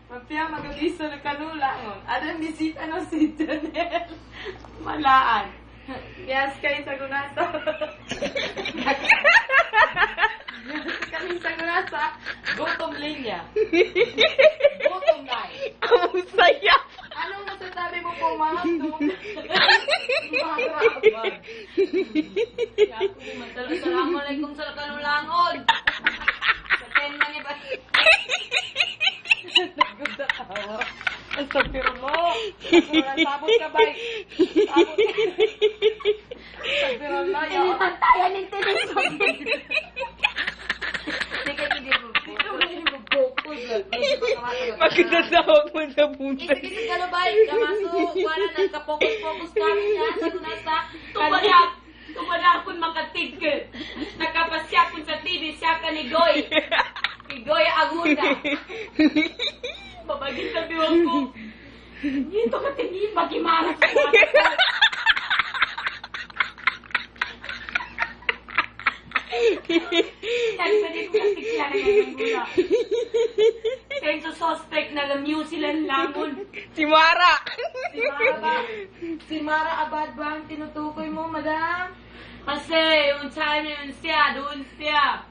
Mapia magabiso na kanulangon. Adang bisita no si Janelle. Malaan. Yes, kayo sa gunasa. Kami sa gunasa. Gutom linya. Gutom line. Ang saya. Anong masasabi mo po, mahandong? Maharapan. Assalamualaikum sa kanulangon. Sa tenma niya ba? Nagkutawa. Ang sapiro mo. Sabot ka ba? Sabot ka. Sapiro mo. Yung pantayan ng television. Hindi ka hindi mo focus. Magkatawag mo sa punta. Kasi ka na ba? Kamaso, wala nagka-focus-focus kami niya. Sa kunasa, tumala akong makatigil. Nakapasya akong sa TV, siya ka ni Goy. Ni Goy Aguna. Babagin sa biwang ko. Dito ka tingin, magimara sa mga. Kaya pwede ko kasi kaya na yung gula. Kaya sa suspect na New Zealand langon. Si Mara. Si Mara Abad ba ang tinutukoy mo, madam? Kasi yung time yun siya, doon siya.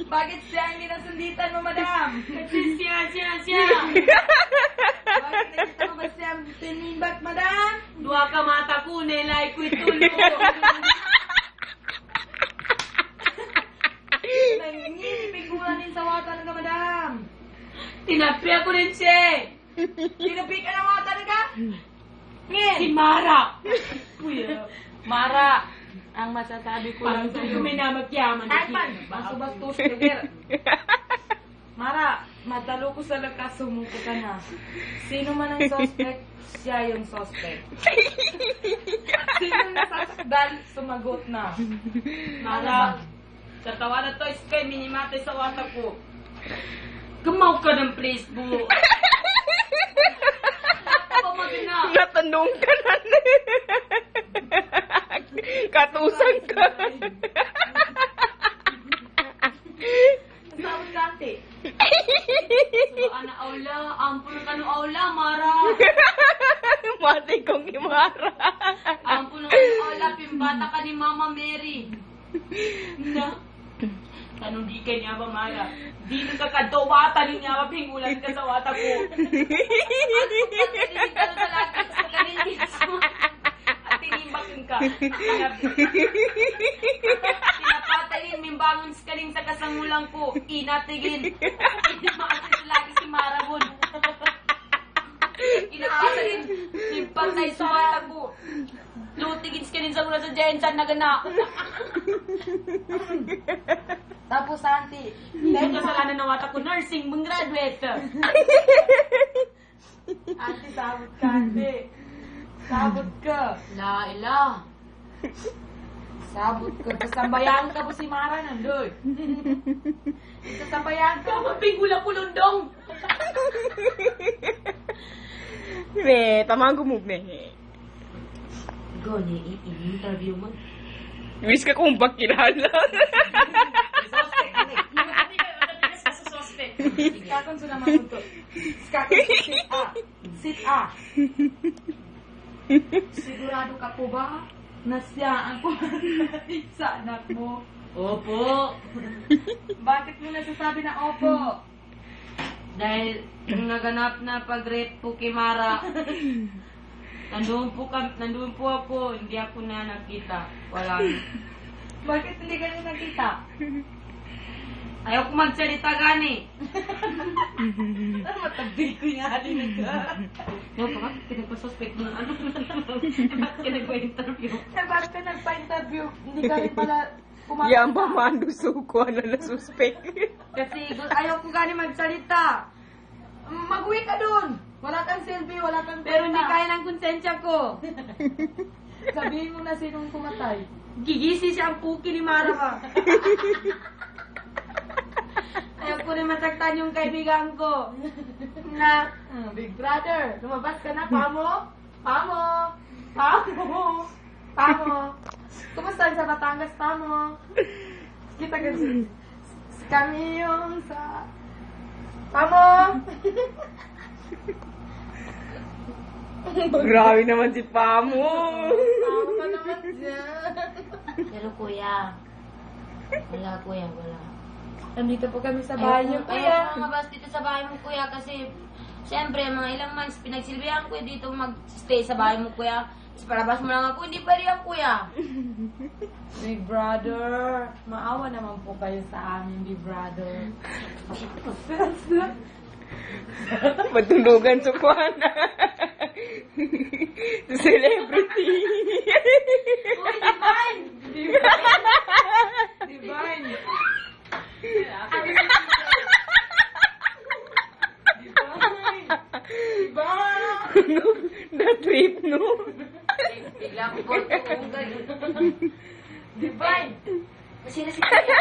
Bakit siya hindi nasunditan mo, madam? Kasi siya. Bakit nakita mo ba siya tinimbat, madam? Dua ka mata ko, nilay ko itulo. Nangingipigulanin sa watan ka, madam. Tinapi ako rin siya. Tinapi ka ng watan ka? Ngin. Si Mara. Mara. Ang masasabi ko lang sa'yo. May namakyaman. Ay, man. Baso-bastos ka, Mara, matalo ko sa lakas, sumuko ka na. Sino man ang suspect, siya yung suspect. Sino nasasakdan, sumagot na. Mara, sa tawa na to, iskay, minimate sa wata ko. Gumaw ka ng Facebook. Natanong ka na. Katusan ka. Saan dati? So, ana aula, ampun ka no aula, Mara. Mati kong imara. Ampun ka no aula, pimbata ka ni Mama Mary. Na? Tanong di ka niya ba, Mara? Di ka kadawata ni niya ba, pingulan ka sa wata ko. At ka sa lakas sa kanilis mo. At tinimbakin ka. Tinapatayin, mimbangon sa kaling sa kasangulang ko. Inatigin. Inamakasip lagi si Mara Bun. Inapatayin, mimpatay sa wata ko. Lutigin sa kaling sa mula sa Jensan na gana. Tapos, auntie, dahil kasalanan ng wata ko, nursing, mong graduate. Auntie, sabot ka, auntie. Sabot ka. Laila. Sabot ka. Kasambayan ka po si Mara nandoy. Kasambayan ka. Mapingula pulundong. Me, tamang gumove me. Go, i-interview mo. Wish ka kung bakilala. Skakon sa naman ito. Skakon sit A. Sigurado ka po ba na siya ang pumalit sa anak mo? Opo. Bakit mo nasasabi na opo? Dahil yung naganap na pag-rape po kay Mara, nandun po ako, hindi ako na nakita. Wala. Bakit hindi ka na nakita? Ayaw ko magsalita gani. Matagbil ko niya din ka. Bakit pinagpa-suspect mo ano? Bakit ka nagpa-interview? Bakit ka nagpa-interview? Hindi ka rin pala pumasok. Yan ba mandusuko na nasuspect? Kasi ayaw ko gani magsalita. Mag-uwi ka dun. Wala kang selfie, wala kang pero hindi kaya ng konsensya ko. Sabihin mo na sinong pumatay. Gigisi siya ang puki ni Mara ka. Ayaw ko rin masaktan yung kaibigan ko. Na, Big Brother, lumabas ka na, Pamo? Pamo? Pamo? Pamo? Kumusta sa Batangas, Pamo? Kita kasi kami yung sa... Pamo? Grabe naman si Pamo. Tawa ka naman dyan. Pero kuya, wala kuya, wala. Nandito po kami sa bahay niyo, Ayoko kuya. lumabas dito sa bahay mo kuya kasi siyempre mga ilang months pinagsilbihan ko dito mag-stay sa bahay mo kuya. Tapos palabas mo lang ako, hindi pwede yan kuya. Big brother, maawa naman po kayo sa amin, big brother. Matulugan sa kwana. Celebrity. Uy, divine! Divine! Na-trip, no? Bigla ko po ito. Divine! Sino si kuya?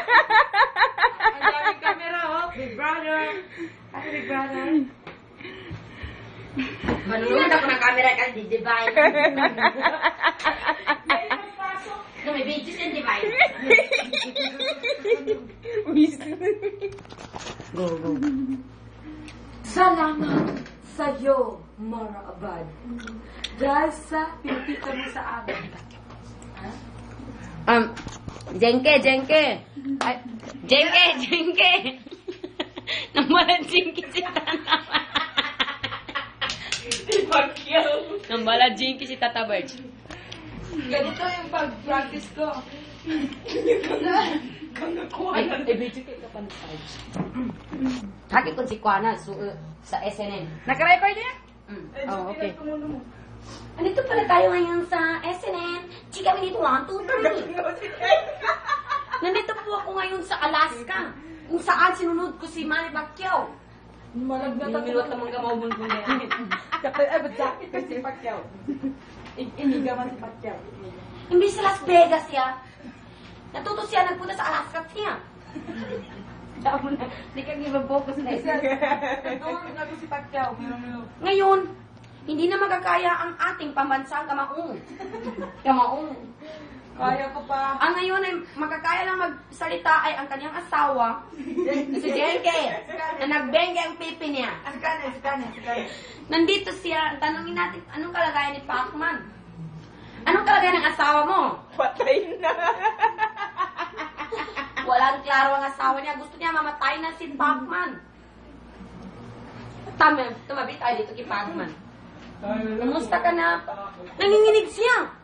Ang daming camera, oh! Big brother! Ano, big brother? Manunod ako ng camera kasi divine. No, may videos yung divine. Go, go. Salamat sa'yo, Mara Abad. Dahil sa pinipita mo sa amin. Jengke. Ay, Jengke. Nambalan Jengke si Tata. Nambalan Jengke si Tata Bird. Ganito yung pag-practice ko. Ay, video ka pa ng size. Haki ko si Kwana sa SNN. Naka-record niya? Oh, okay. Andito pala tayo ngayon sa SNN. Chika, we need 1, 2, 3. Nandito po ako ngayon sa Alaska. Kung saan sinunod ko si Manny Pacquiao. Malagnat ako. Minulot naman ka maubon ko na yan. Ay, ba't jacket ka si Pacquiao? Iniga man si Pacquiao. Imbis sa Las Vegas siya. Natuto siya, nagpunta sa Alaska siya. Tama na, hindi ka nag-focus na isa. Natulog na ko si Pacquiao. Ngayon, hindi na magkakaya ang ating pambansang kamaong. Kamaong. Kaya ko pa. Ang ngayon ay makakaya lang magsalita ay ang kanyang asawa, si Jenke, na nagbengge ang pipi niya. Askane. Nandito siya, tanongin natin, anong kalagayan ni Pacman? Anong kalagayan ng asawa mo? Patay na. Walang klaro ang asawa niya. Gusto niya mamatay na si Pacman. Tumabi tayo dito kay Pacman. Kumusta ka na? Nanginginig siya.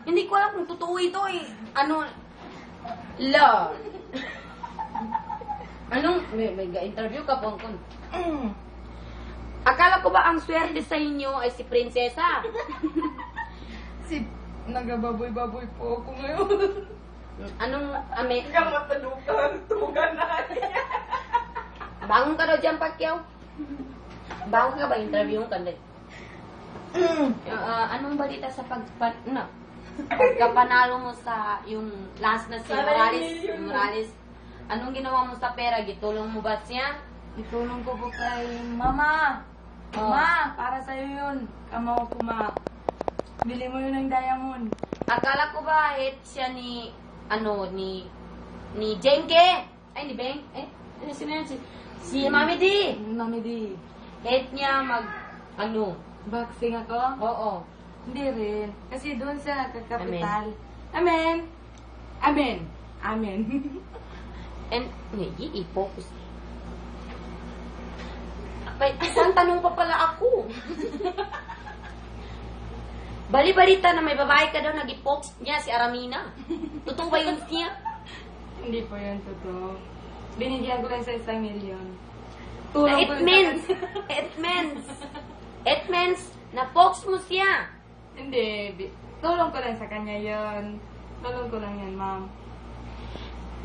Hindi ko alam kung totoo ito eh. Ano? La. Anong? May interview ka po. Akala ko ba ang swerte sa inyo ay si Prinsesa? Nagababoy-baboy po ako ngayon. Anong ame? Ikaw matalukan. Tugan na. Bangon ka daw dyan, Pacquiao. Bangon ka ba? Interview mo kanda. Anong balita sa pagkapanalo mo sa yung last na si Morales? Anong ginawa mo sa pera? Gitulong mo ba siya? Itulong ko po kay Mama. Oh. Ma, para sa'yo yun. Kamaw ko, Ma. Bili mo yun ng diamond. Akala ko ba hit siya ni Jenke? Ay, ni Beng? Sino yan? Si Mami D. Mami D. Hit niya Boxing ako? Oo. Hindi rin. Kasi doon siya nagkakapital. Amen. And, i-focus. Isang tanong pa pala ako. Bali-balita na may babae ka daw nag-post niya si Aramina. Totoo ba yun niya? Hindi po yun totoo. Binigyan ko lang sa 1 million. It means, na-post mo siya. Hindi. Tulong ko lang sa kanya yun. Tulong ko lang yan, ma'am.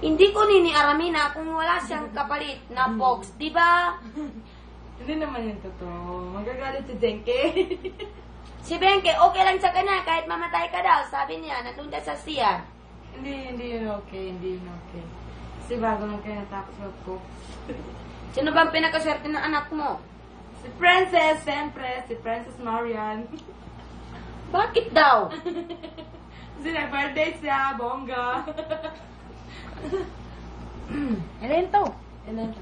Hindi ko ni Aramina kung wala siyang kapalit na post, di ba? Hindi naman yun totoo. Magagalit si Jenke. Si Benke, okay lang sa kanya kahit mamatay ka daw. Sabi niya, nandun ka sa siya. Hindi yun okay. Kasi bago lang kayo natapos ko. Sino bang pinakaswerte ng anak mo? Si Princess, siyempre. Si Princess Marian. Bakit daw? Kasi nag-birthday siya, bongga. Ilan to? Ilan to?